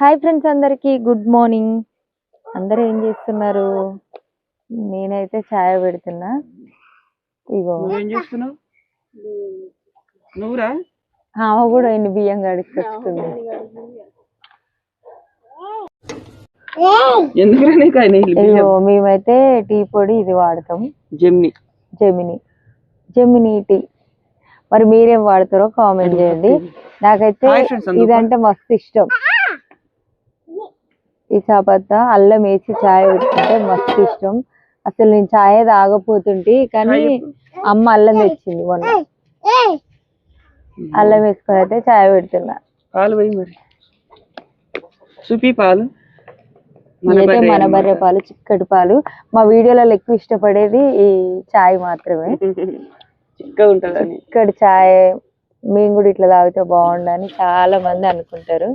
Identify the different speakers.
Speaker 1: Hi friends, అందరికి good morning. అందరూ ఏం చేస్తున్నారు? నేనైతే ఛాయ్ పెడుతున్నా. ఇగో
Speaker 2: నువ్వేం చేస్తున్నావు? నువ్వురా
Speaker 1: ఆమె కూడా ఎన్ని బియ్యం గడికొస్తుంది.
Speaker 2: ఎందుకురా నీకు ఆయన ఇల్లు
Speaker 1: ఇగో
Speaker 2: బియ్యం?
Speaker 1: మేమైతే టీ పొడి ఇది వాడతాం,
Speaker 2: జెమిని
Speaker 1: జెమిని టీ. మరి మీరేం వాడతారో కామెంట్ చేయండి. నాకైతే
Speaker 2: హాయ్ ఫ్రెండ్స్ అందరూ.
Speaker 1: ఇదంటే మస్తు ఇష్టం. ఈ చాపత్త అల్లం వేసి ఛాయ్ పెట్టుకుంటే మస్తు ఇష్టం. అసలు నేను ఛాయ్ తాగపోతుంటే, కానీ అమ్మ అల్లం తెచ్చింది మొన్న. అల్లం వేసుకొని అయితే ఛాయ్ పెడుతున్నా.
Speaker 2: పాలు పోయి మరి చూపి పాలు.
Speaker 1: ఇదైతే మన బర్రె పాలు, చిక్కటి పాలు. మా వీడియోలలో ఎక్కువ ఇష్టపడేది ఈ ఛాయ్ మాత్రమే.
Speaker 2: చిక్కగా ఉంటదని.
Speaker 1: చిక్కటి ఛాయ్ మేము కూడా ఇట్లా తాగితే బాగుండని చాలా మంది అనుకుంటారు.